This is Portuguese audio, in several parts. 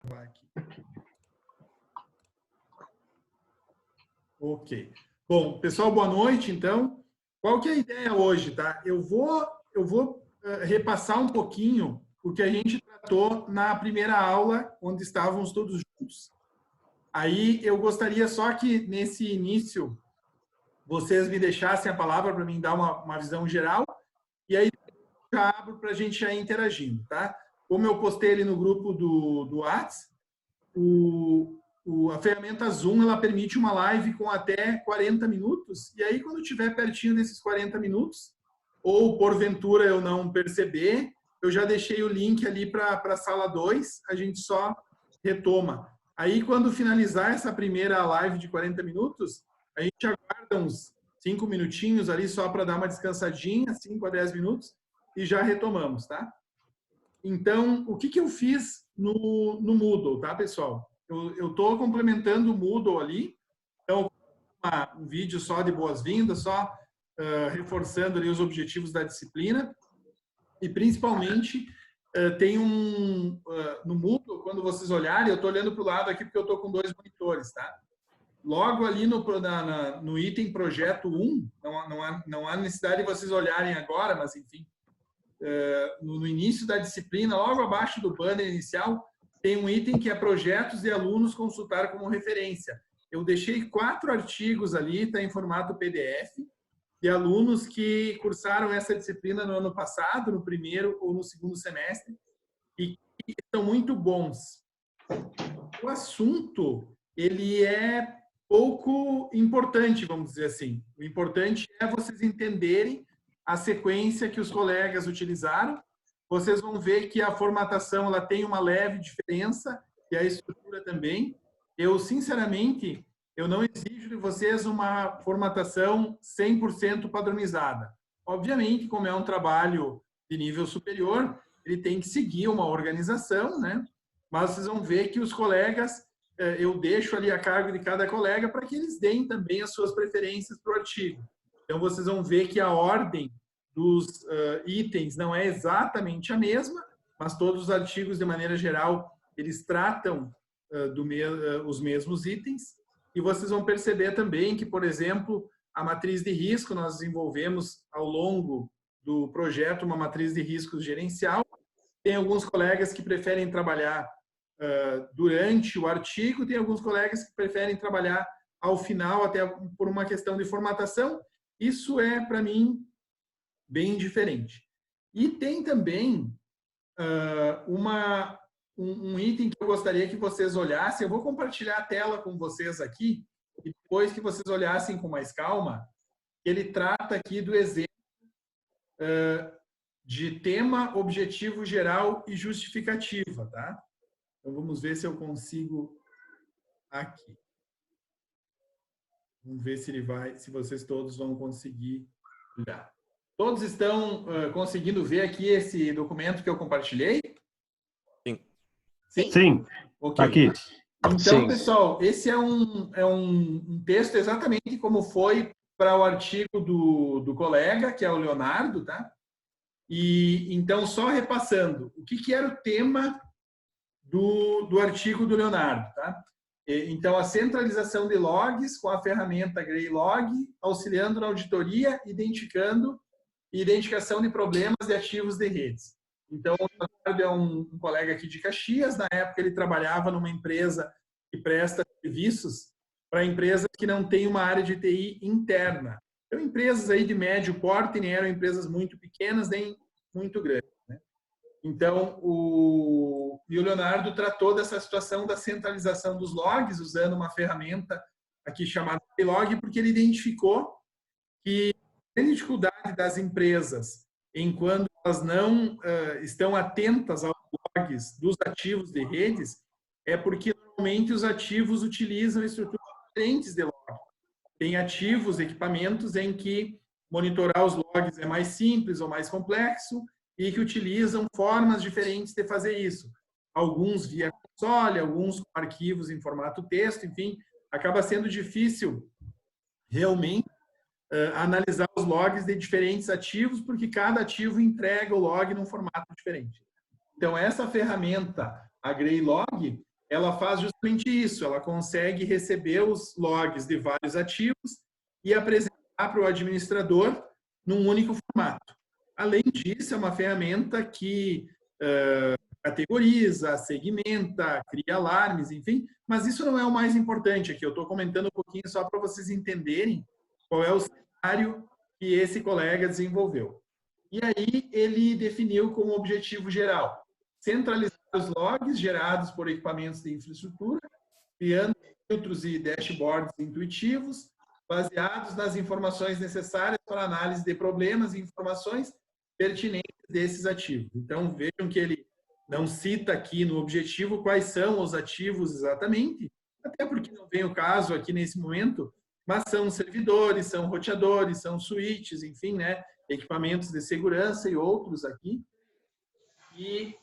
Vai aqui. Ok. Bom, pessoal, boa noite, então. Qual que é a ideia hoje, tá? Eu vou repassar um pouquinho o que a gente tratou na primeira aula, onde estávamos todos juntos. Aí eu gostaria só que, nesse início, vocês me deixassem a palavra para mim dar uma visão geral, e aí eu já abro para a gente já ir interagindo, tá? Como eu postei ali no grupo do WhatsApp, a ferramenta Zoom, ela permite uma live com até 40 minutos, e aí quando estiver pertinho desses 40 minutos, ou porventura eu não perceber, eu já deixei o link ali para a sala 2, a gente só retoma. Aí quando finalizar essa primeira live de 40 minutos, a gente aguarda uns 5 minutinhos ali só para dar uma descansadinha, 5 a 10 minutos, e já retomamos, tá? Então, o que eu fiz no Moodle, tá, pessoal? Eu estou complementando o Moodle ali, então, um vídeo só de boas-vindas, só reforçando ali os objetivos da disciplina, e principalmente tem no Moodle, quando vocês olharem, eu estou olhando para o lado aqui porque eu estou com 2 monitores, tá? Logo ali no item projeto 1, não há necessidade de vocês olharem agora, mas enfim, no início da disciplina, logo abaixo do banner inicial, tem um item que é projetos de alunos consultar como referência. Eu deixei 4 artigos ali, está em formato PDF, de alunos que cursaram essa disciplina no ano passado, no primeiro ou no segundo semestre, e que são muito bons. O assunto, ele é pouco importante, vamos dizer assim. O importante é vocês entenderem a sequência que os colegas utilizaram. Vocês vão ver que a formatação ela tem uma leve diferença e a estrutura também. Eu, sinceramente, eu não exijo de vocês uma formatação 100% padronizada. Obviamente, como é um trabalho de nível superior, ele tem que seguir uma organização, né? Mas vocês vão ver que os colegas, eu deixo ali a cargo de cada colega para que eles deem também as suas preferências para o artigo. Então, vocês vão ver que a ordem dos itens não é exatamente a mesma, mas todos os artigos, de maneira geral, eles tratam os mesmos itens. E vocês vão perceber também que, por exemplo, a matriz de risco, nós desenvolvemos ao longo do projeto uma matriz de risco gerencial. Tem alguns colegas que preferem trabalhar durante o artigo, tem alguns colegas que preferem trabalhar ao final, até por uma questão de formatação. Isso é, para mim, bem diferente. E tem também um item que eu gostaria que vocês olhassem. Eu vou compartilhar a tela com vocês aqui, e depois que vocês olhassem com mais calma, ele trata aqui do exemplo de tema, objetivo geral e justificativa, tá? Então, vamos ver se eu consigo aqui. Vamos ver se vocês todos vão conseguir olhar. Todos estão conseguindo ver aqui esse documento que eu compartilhei? Sim. Sim? Sim. Ok. Aqui. Então, Sim. pessoal, esse é um texto exatamente como foi para o artigo do colega, que é o Leonardo, tá? E, então, só repassando, o que era o tema do artigo do Leonardo, tá? Então, a centralização de logs com a ferramenta Greylog, auxiliando na auditoria, identificação de problemas de ativos de redes. Então, o Leonardo é um colega aqui de Caxias. Na época, ele trabalhava numa empresa que presta serviços para empresas que não têm uma área de TI interna. Então, empresas aí de médio porte, nem eram empresas muito pequenas, nem muito grandes, né? Então, o Leonardo tratou dessa situação da centralização dos logs, usando uma ferramenta aqui chamada Greylog, porque ele identificou que a dificuldade das empresas, enquanto elas não estão atentas aos logs dos ativos de redes, é porque normalmente os ativos utilizam estruturas diferentes de log. Tem ativos, equipamentos em que monitorar os logs é mais simples ou mais complexo e que utilizam formas diferentes de fazer isso. Alguns via console, alguns com arquivos em formato texto, enfim, acaba sendo difícil realmente analisar os logs de diferentes ativos, porque cada ativo entrega o log num formato diferente. Então, essa ferramenta, a Greylog, ela faz justamente isso, ela consegue receber os logs de vários ativos e apresentar para o administrador num único formato. Além disso, é uma ferramenta que categoriza, segmenta, cria alarmes, enfim, mas isso não é o mais importante aqui. Eu estou comentando um pouquinho só para vocês entenderem qual é o cenário que esse colega desenvolveu. E aí ele definiu como objetivo geral centralizar os logs gerados por equipamentos de infraestrutura, criando filtros e dashboards intuitivos, baseados nas informações necessárias para análise de problemas e informações pertinentes desses ativos. Então, vejam que ele não cita aqui no objetivo quais são os ativos exatamente, até porque não vem o caso aqui nesse momento, mas são servidores, são roteadores, são switches, enfim, né, equipamentos de segurança e outros aqui, e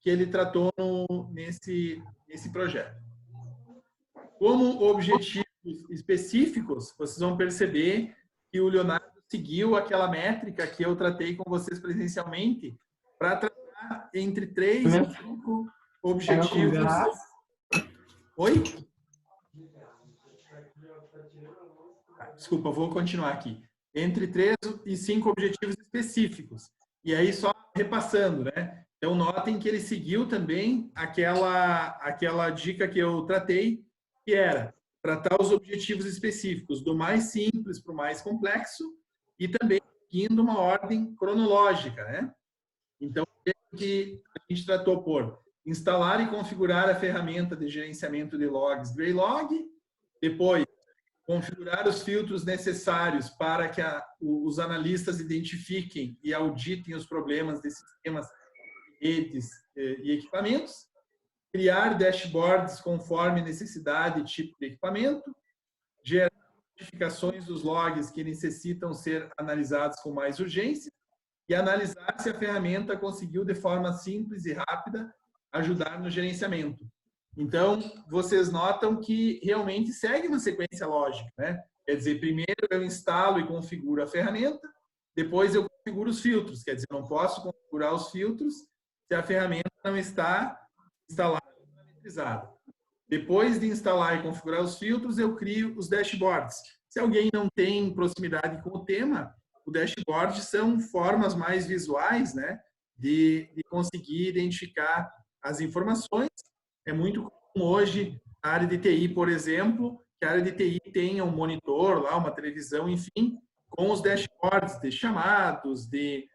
que ele tratou nesse projeto. Como objetivos específicos, vocês vão perceber que o Leonardo seguiu aquela métrica que eu tratei com vocês presencialmente para tratar entre 3 e 5 objetivos. Oi? Desculpa, vou continuar aqui. Entre 3 e 5 objetivos específicos. E aí, só repassando, né? Então, notem que ele seguiu também aquela dica que eu tratei, que era tratar os objetivos específicos do mais simples para o mais complexo e também seguindo uma ordem cronológica, né? Então, o que a gente tratou por instalar e configurar a ferramenta de gerenciamento de logs Greylog, depois configurar os filtros necessários para que os analistas identifiquem e auditem os problemas de sistemas, redes e equipamentos, criar dashboards conforme necessidade e tipo de equipamento, gerar notificações dos logs que necessitam ser analisados com mais urgência e analisar se a ferramenta conseguiu, de forma simples e rápida, ajudar no gerenciamento. Então, vocês notam que realmente segue uma sequência lógica, né? Quer dizer, primeiro eu instalo e configuro a ferramenta, depois eu configuro os filtros. Quer dizer, eu não posso configurar os filtros se a ferramenta não está instalada e parametrizada. Depois de instalar e configurar os filtros, eu crio os dashboards. Se alguém não tem proximidade com o tema, o dashboard são formas mais visuais, né, de conseguir identificar as informações. É muito comum hoje, a área de TI, por exemplo, que a área de TI tenha um monitor, lá, uma televisão, enfim, com os dashboards de chamados, de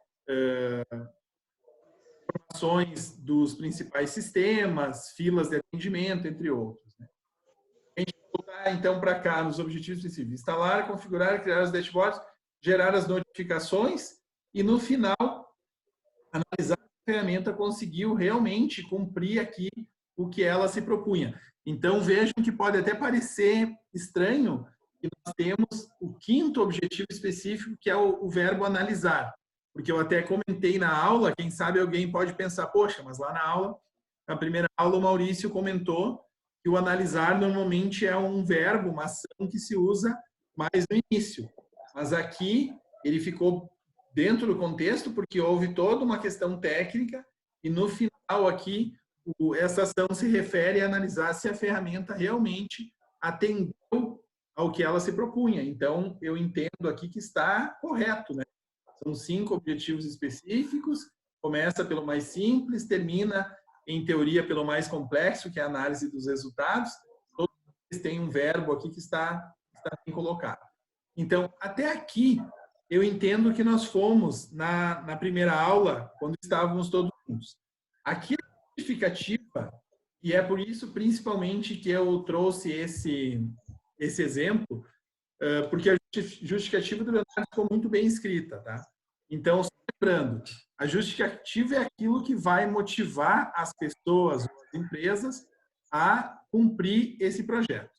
informações dos principais sistemas, filas de atendimento, entre outros, né? A gente vai voltar, então, para cá, nos objetivos específicos. Instalar, configurar, criar os dashboards, gerar as notificações e, no final, analisar se a ferramenta conseguiu realmente cumprir aqui o que ela se propunha. Então, vejam que pode até parecer estranho que nós temos o 5º objetivo específico, que é o verbo analisar. Porque eu até comentei na aula, quem sabe alguém pode pensar, poxa, mas lá na aula, na primeira aula, o Maurício comentou que o analisar normalmente é um verbo, uma ação que se usa mais no início. Mas aqui ele ficou dentro do contexto porque houve toda uma questão técnica e no final aqui essa ação se refere a analisar se a ferramenta realmente atendeu ao que ela se propunha. Então, eu entendo aqui que está correto, né? São 5 objetivos específicos, começa pelo mais simples, termina, em teoria, pelo mais complexo, que é a análise dos resultados. Todos eles têm um verbo aqui que está bem colocado. Então, até aqui, eu entendo que nós fomos na primeira aula, quando estávamos todos juntos. Aqui a justificativa, e é por isso, principalmente, que eu trouxe esse exemplo, porque a justificativa do Leonardo ficou muito bem escrita, tá? Então, só lembrando, a justificativa é aquilo que vai motivar as pessoas, as empresas, a cumprir esse projeto.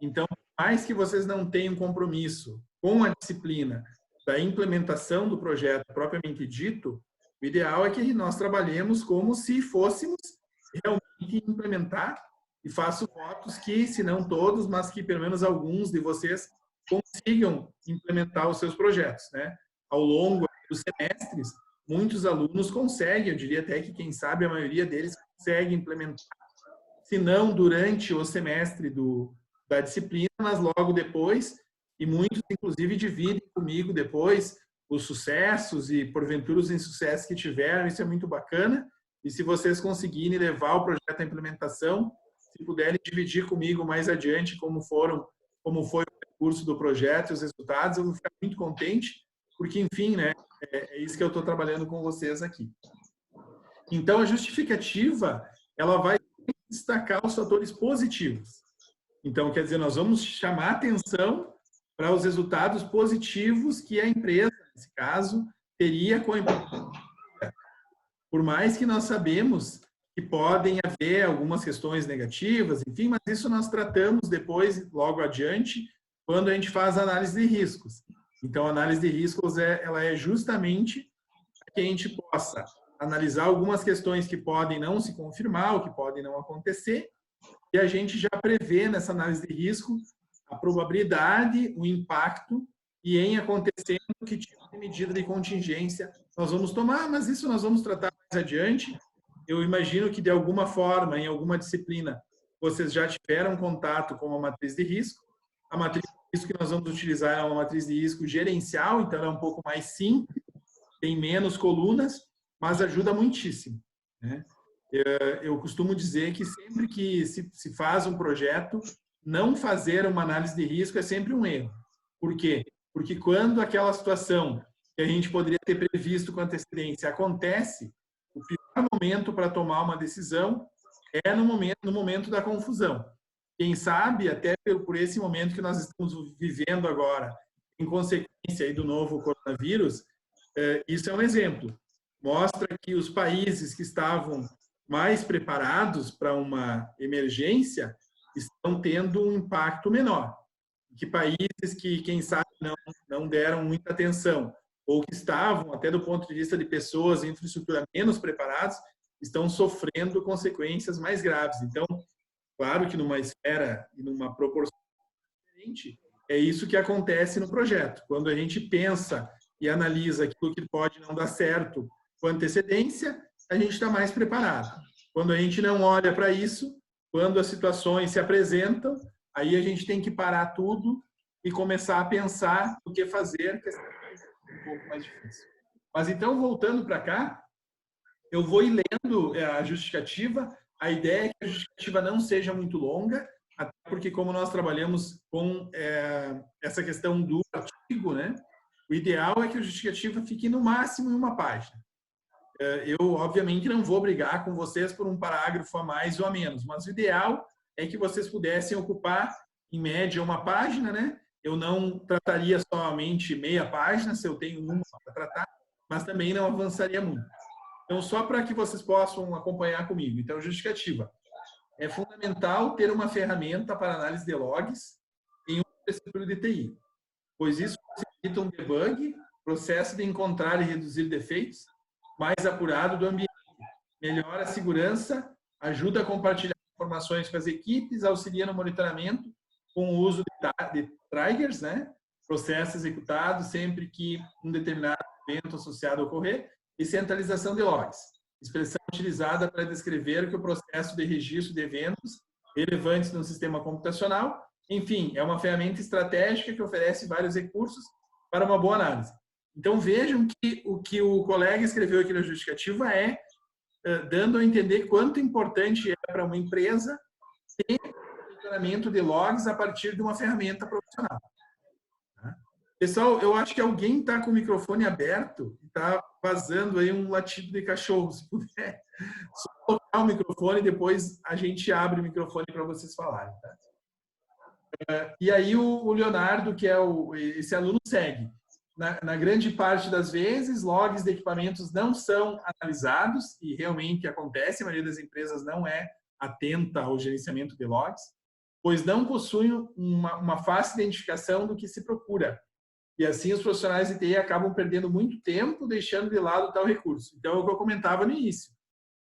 Então, por mais que vocês não tenham compromisso com a disciplina da implementação do projeto propriamente dito, o ideal é que nós trabalhemos como se fôssemos realmente implementar, e faço votos que, se não todos, mas que pelo menos alguns de vocês consigam implementar os seus projetos, né? Ao longo dos semestres, muitos alunos conseguem, eu diria até que, quem sabe, a maioria deles consegue implementar, se não durante o semestre da disciplina, mas logo depois, e muitos, inclusive, dividem comigo depois os sucessos e, porventura, os insucessos que tiveram. Isso é muito bacana. E se vocês conseguirem levar o projeto à implementação, se puderem dividir comigo mais adiante como foi o percurso do projeto e os resultados, eu vou ficar muito contente, porque, enfim, né, é isso que eu estou trabalhando com vocês aqui. Então, a justificativa, ela vai destacar os fatores positivos. Então, quer dizer, nós vamos chamar atenção para os resultados positivos que a empresa, nesse caso, teria com a implementação. Por mais que nós sabemos que podem haver algumas questões negativas, enfim, mas isso nós tratamos depois, logo adiante, quando a gente faz a análise de riscos. Então, a análise de riscos ela é justamente para que a gente possa analisar algumas questões que podem não se confirmar, ou que podem não acontecer, e a gente já prevê nessa análise de risco a probabilidade, o impacto, e em acontecendo, que tipo de medida de contingência nós vamos tomar, mas isso nós vamos tratar mais adiante. Eu imagino que, de alguma forma, em alguma disciplina, vocês já tiveram contato com a matriz de risco. A matriz de risco que nós vamos utilizar é uma matriz de risco gerencial, então ela é um pouco mais simples, tem menos colunas, mas ajuda muitíssimo, né? Eu costumo dizer que sempre que se faz um projeto, não fazer uma análise de risco é sempre um erro. Por quê? Porque quando aquela situação que a gente poderia ter previsto com antecedência acontece, o pior momento para tomar uma decisão é no momento da confusão. Quem sabe, até por esse momento que nós estamos vivendo agora, em consequência aí do novo coronavírus, isso é um exemplo. Mostra que os países que estavam mais preparados para uma emergência estão tendo um impacto menor. Que países que, quem sabe, não deram muita atenção, ou que estavam, até do ponto de vista de pessoas e infraestrutura menos preparados, estão sofrendo consequências mais graves. Então, claro que numa esfera e numa proporção diferente, é isso que acontece no projeto. Quando a gente pensa e analisa aquilo que pode não dar certo com antecedência, a gente está mais preparado. Quando a gente não olha para isso, quando as situações se apresentam, aí a gente tem que parar tudo e começar a pensar o que fazer, que é um pouco mais difícil. Mas então, voltando para cá, eu vou ir lendo a justificativa. A ideia é que a justificativa não seja muito longa, até porque, como nós trabalhamos com essa questão do artigo, né, o ideal é que a justificativa fique no máximo em uma página. Eu, obviamente, não vou brigar com vocês por um parágrafo a mais ou a menos, mas o ideal é que vocês pudessem ocupar, em média, uma página, né? Eu não trataria somente meia página, se eu tenho uma para tratar, mas também não avançaria muito. Então, só para que vocês possam acompanhar comigo. Então, justificativa. É fundamental ter uma ferramenta para análise de logs em um infraestrutura de TI, pois isso possibilita um debug, processo de encontrar e reduzir defeitos, mais apurado do ambiente, melhora a segurança, ajuda a compartilhar informações com as equipes, auxilia no monitoramento com o uso de triggers, né? Processo executado sempre que um determinado evento associado ocorrer, e centralização de logs, expressão utilizada para descrever que o processo de registro de eventos relevantes no sistema computacional. Enfim, é uma ferramenta estratégica que oferece vários recursos para uma boa análise. Então, vejam que o que o colega escreveu aqui na justificativa dando a entender quanto importante é para uma empresa ter monitoramento de logs a partir de uma ferramenta profissional. Pessoal, eu acho que alguém está com o microfone aberto e está vazando aí um latido de cachorro. Se puder, só colocar o microfone e depois a gente abre o microfone para vocês falarem. Tá? E aí o Leonardo, que é esse aluno, segue. Na grande parte das vezes, logs de equipamentos não são analisados, e realmente acontece, a maioria das empresas não é atenta ao gerenciamento de logs, pois não possuem uma fácil identificação do que se procura. E assim os profissionais de TI acabam perdendo muito tempo, deixando de lado tal recurso. Então, é o que eu comentava no início.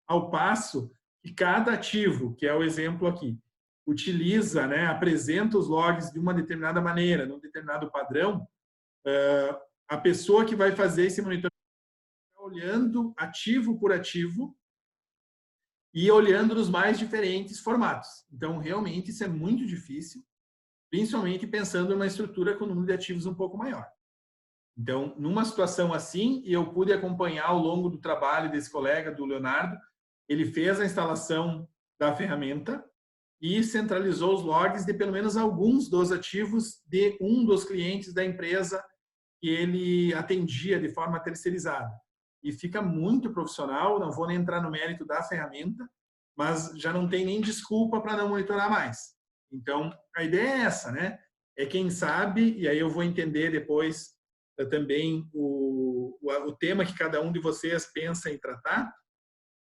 Ao passo que cada ativo, que é o exemplo aqui, utiliza, né, apresenta os logs de uma determinada maneira, num determinado padrão, a pessoa que vai fazer esse monitoramento está olhando ativo por ativo e olhando nos mais diferentes formatos. Então, realmente, isso é muito difícil, principalmente pensando em uma estrutura com um número de ativos um pouco maior. Então, numa situação assim, e eu pude acompanhar ao longo do trabalho desse colega, do Leonardo, ele fez a instalação da ferramenta e centralizou os logs de pelo menos alguns dos ativos de um dos clientes da empresa que ele atendia de forma terceirizada. E fica muito profissional, não vou nem entrar no mérito da ferramenta, mas já não tem nem desculpa para não monitorar mais. Então, a ideia é essa, né? É quem sabe, e aí eu vou entender depois também o tema que cada um de vocês pensa em tratar,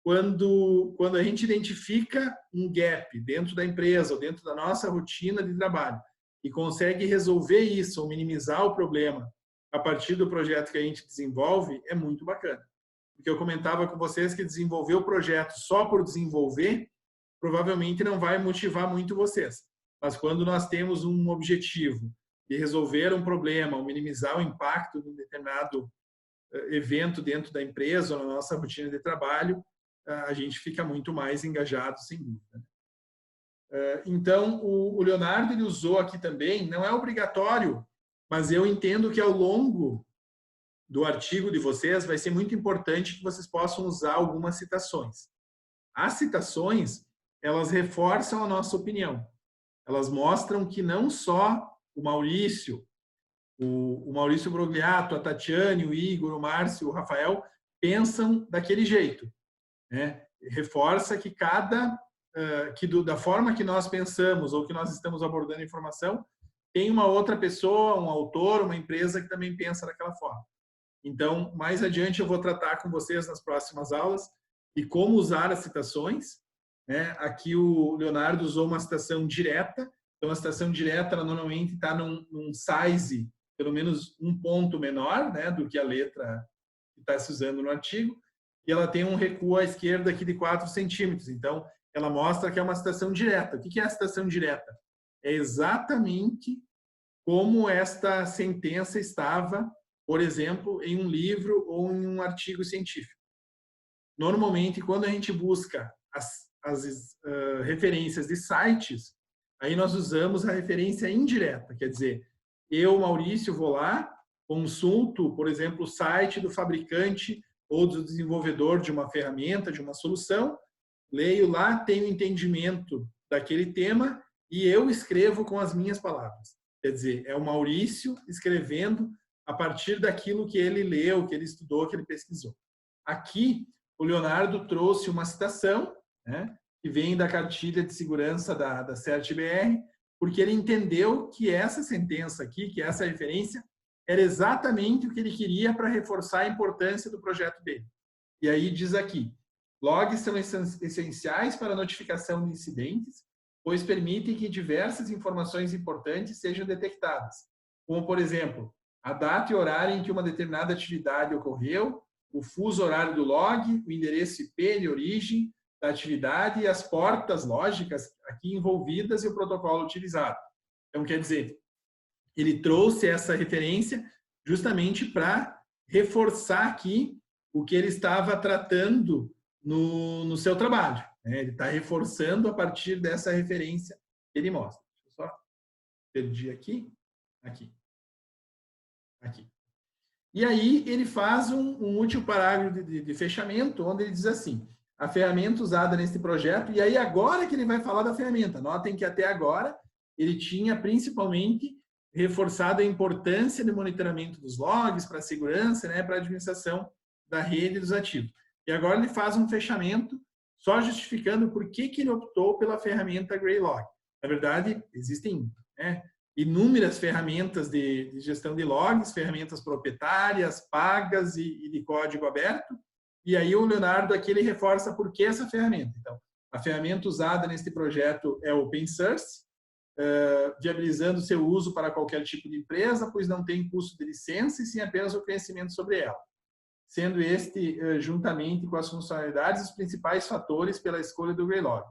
quando a gente identifica um gap dentro da empresa ou dentro da nossa rotina de trabalho e consegue resolver isso ou minimizar o problema a partir do projeto que a gente desenvolve, é muito bacana. Porque eu comentava com vocês que desenvolver o projeto só por desenvolver provavelmente não vai motivar muito vocês. Mas quando nós temos um objetivo de resolver um problema ou minimizar o impacto de um determinado evento dentro da empresa ou na nossa rotina de trabalho, a gente fica muito mais engajado, sem dúvida. Então, o Leonardo ele usou aqui também, não é obrigatório, mas eu entendo que ao longo do artigo de vocês vai ser muito importante que vocês possam usar algumas citações. As citações, elas reforçam a nossa opinião. Elas mostram que não só o Maurício, o Maurício Brogliato, a Tatiane, o Igor, o Márcio, o Rafael, pensam daquele jeito, né? Reforça que da forma que nós pensamos ou que nós estamos abordando a informação, tem uma outra pessoa, um autor, uma empresa que também pensa daquela forma. Então, mais adiante eu vou tratar com vocês nas próximas aulas de como usar as citações, né? Aqui o Leonardo usou uma citação direta. Então, a citação direta ela normalmente está num size pelo menos um ponto menor, né, do que a letra que está se usando no artigo, e ela tem um recuo à esquerda aqui de 4 centímetros. Então, ela mostra que é uma citação direta. O que é a citação direta? É exatamente como esta sentença estava, por exemplo, em um livro ou em um artigo científico. Normalmente, quando a gente busca as referências de sites, aí nós usamos a referência indireta, quer dizer, eu, Maurício, vou lá, consulto, por exemplo, o site do fabricante ou do desenvolvedor de uma ferramenta, de uma solução, leio lá, tenho entendimento daquele tema e eu escrevo com as minhas palavras. Quer dizer, é o Maurício escrevendo a partir daquilo que ele leu, que ele estudou, que ele pesquisou. Aqui, o Leonardo trouxe uma citação, né, que vem da cartilha de segurança da CERT-BR, porque ele entendeu que essa sentença aqui, que essa referência, era exatamente o que ele queria para reforçar a importância do projeto dele. E aí diz aqui, logs são essenciais para a notificação de incidentes, pois permitem que diversas informações importantes sejam detectadas, como, por exemplo, a data e horário em que uma determinada atividade ocorreu, o fuso horário do log, o endereço IP de origem da atividade e as portas lógicas aqui envolvidas e o protocolo utilizado. Então, quer dizer, ele trouxe essa referência justamente para reforçar aqui o que ele estava tratando no seu trabalho, né? Ele está reforçando a partir dessa referência que ele mostra. Deixa eu só perdi aqui. Aqui. E aí ele faz um último parágrafo de fechamento, onde ele diz assim, a ferramenta usada nesse projeto, e aí agora que ele vai falar da ferramenta. Notem que até agora ele tinha principalmente reforçado a importância do monitoramento dos logs para a segurança, né, para a administração da rede dos ativos. E agora ele faz um fechamento só justificando por que ele optou pela ferramenta Greylog. Na verdade, existem, né, inúmeras ferramentas de gestão de logs, ferramentas proprietárias, pagas e de código aberto. E aí o Leonardo aqui ele reforça por que essa ferramenta. Então, a ferramenta usada neste projeto é open source, viabilizando seu uso para qualquer tipo de empresa, pois não tem custo de licença e sim apenas o conhecimento sobre ela. Sendo este, juntamente com as funcionalidades, os principais fatores pela escolha do Greylog,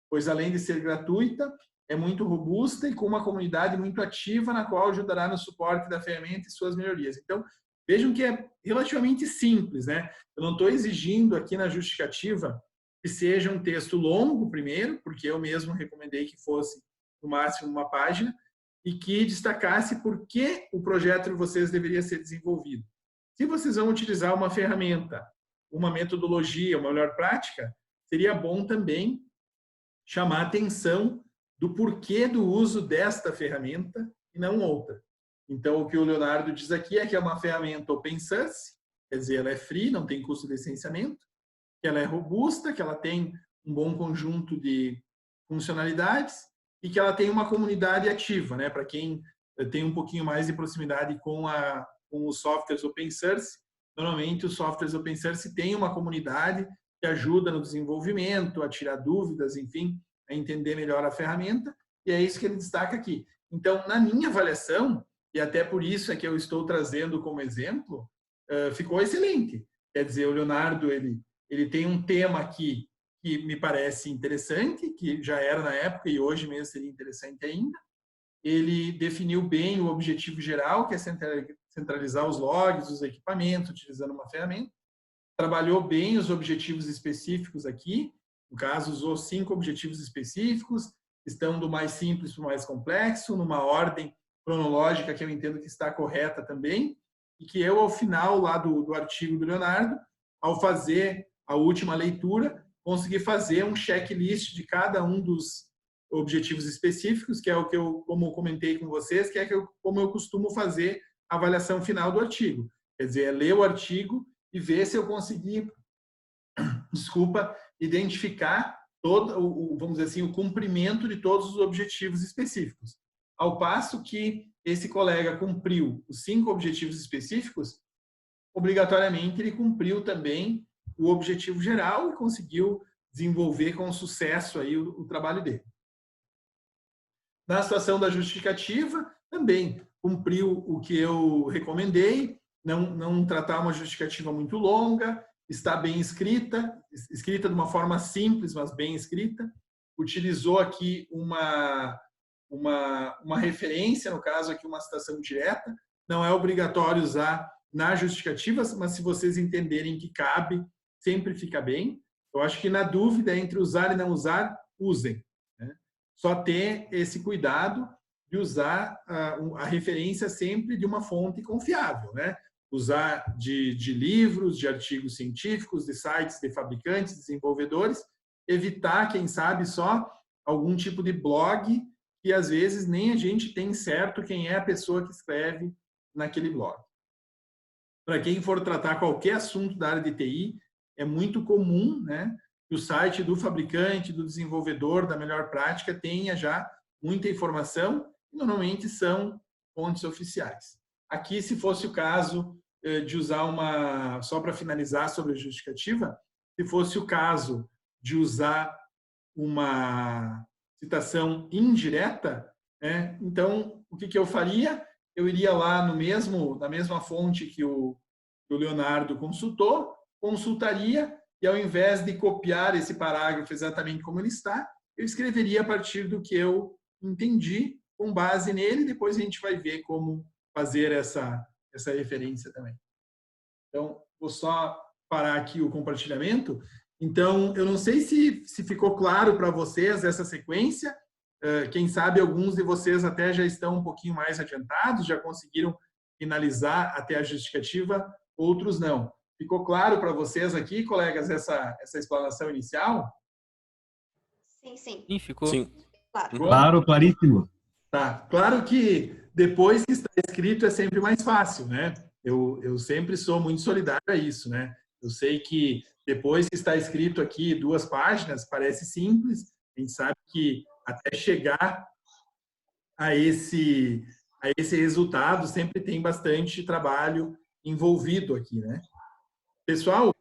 pois além de ser gratuita, é muito robusta e com uma comunidade muito ativa, na qual ajudará no suporte da ferramenta e suas melhorias. Então, vejam que é relativamente simples, né? Eu não estou exigindo aqui na justificativa que seja um texto longo primeiro, porque eu mesmo recomendei que fosse no máximo uma página, e que destacasse por que o projeto de vocês deveria ser desenvolvido. Se vocês vão utilizar uma ferramenta, uma metodologia, uma melhor prática, seria bom também chamar a atenção do porquê do uso desta ferramenta e não outra. Então, o que o Leonardo diz aqui é que é uma ferramenta open source, quer dizer, ela é free, não tem custo de licenciamento, que ela é robusta, que ela tem um bom conjunto de funcionalidades e que ela tem uma comunidade ativa, né? Para quem tem um pouquinho mais de proximidade com os softwares open source, normalmente os softwares open source têm uma comunidade que ajuda no desenvolvimento, a tirar dúvidas, enfim, a entender melhor a ferramenta, e é isso que ele destaca aqui. Então, na minha avaliação, e até por isso é que eu estou trazendo como exemplo, ficou excelente. Quer dizer, o Leonardo, ele tem um tema aqui que me parece interessante, que já era na época e hoje mesmo seria interessante ainda. Ele definiu bem o objetivo geral, que é centralizar os logs, os equipamentos, utilizando uma ferramenta. Trabalhou bem os objetivos específicos aqui, no caso, usou 5 objetivos específicos, estão do mais simples para o mais complexo, numa ordem cronológica que eu entendo que está correta também, e que eu, ao final lá do artigo do Leonardo, ao fazer a última leitura, consegui fazer um checklist de cada um dos objetivos específicos, que é o que eu, como eu comentei com vocês, que é como eu costumo fazer a avaliação final do artigo. Quer dizer, é ler o artigo e ver se eu consegui, identificar todo, vamos dizer assim, o cumprimento de todos os objetivos específicos. Ao passo que esse colega cumpriu os 5 objetivos específicos, obrigatoriamente ele cumpriu também o objetivo geral e conseguiu desenvolver com sucesso aí o trabalho dele. Na situação da justificativa, também cumpriu o que eu recomendei, não tratar uma justificativa muito longa, está bem escrita de uma forma simples, mas bem escrita. Utilizou aqui uma referência, no caso aqui uma citação direta. Não é obrigatório usar na justificativa, mas se vocês entenderem que cabe, sempre fica bem. Eu acho que na dúvida entre usar e não usar, usem. Né? Só ter esse cuidado de usar a referência sempre de uma fonte confiável, né? Usar de livros, de artigos científicos, de sites de fabricantes, desenvolvedores, evitar, quem sabe, só algum tipo de blog que às vezes nem a gente tem certo quem é a pessoa que escreve naquele blog. Para quem for tratar qualquer assunto da área de TI, é muito comum, né, que o site do fabricante, do desenvolvedor, da melhor prática, tenha já muita informação, e normalmente são fontes oficiais. Aqui, se fosse o caso de usar só para finalizar sobre a justificativa, se fosse o caso de usar uma citação indireta, né, então, o que eu faria? Eu iria lá na mesma fonte que o Leonardo consultaria, e ao invés de copiar esse parágrafo exatamente como ele está, eu escreveria a partir do que eu entendi, com base nele, depois a gente vai ver como fazer essa referência também. Então, vou só parar aqui o compartilhamento. Então, eu não sei se ficou claro para vocês essa sequência. Quem sabe alguns de vocês até já estão um pouquinho mais adiantados, já conseguiram finalizar até a justificativa, outros não. Ficou claro para vocês aqui, colegas, essa explanação inicial? Sim, sim. Sim, ficou. Sim. Claro, claríssimo. Tá. Claro que depois que está escrito é sempre mais fácil, né? Eu sempre sou muito solidário a isso, né? Eu sei que depois que está escrito aqui 2 páginas, parece simples, a gente sabe que até chegar a esse resultado sempre tem bastante trabalho envolvido aqui, né? Pessoal,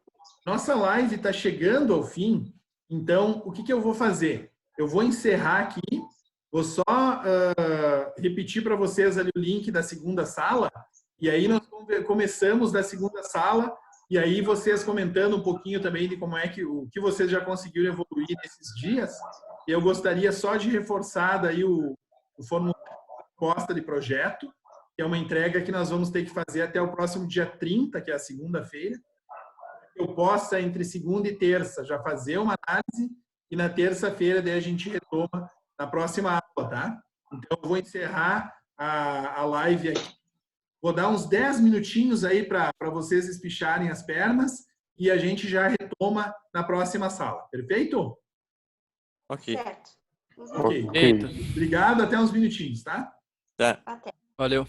nossa live está chegando ao fim, então o que eu vou fazer? Eu vou encerrar aqui, vou só repetir para vocês ali o link da segunda sala, e aí nós começamos da segunda sala, e aí vocês comentando um pouquinho também de como é que o que vocês já conseguiram evoluir nesses dias. Eu gostaria só de reforçar daí o formulário de proposta de projeto, que é uma entrega que nós vamos ter que fazer até o próximo dia 30, que é a segunda-feira. eu possa, entre segunda e terça, já fazer uma análise e na terça-feira daí a gente retoma na próxima aula, tá? Então, eu vou encerrar a live aqui. Vou dar uns 10 minutinhos aí para vocês espicharem as pernas e a gente já retoma na próxima sala. Perfeito? Ok. Certo. Ok. Eita. Obrigado, até uns minutinhos, tá? Tá. Até. Valeu.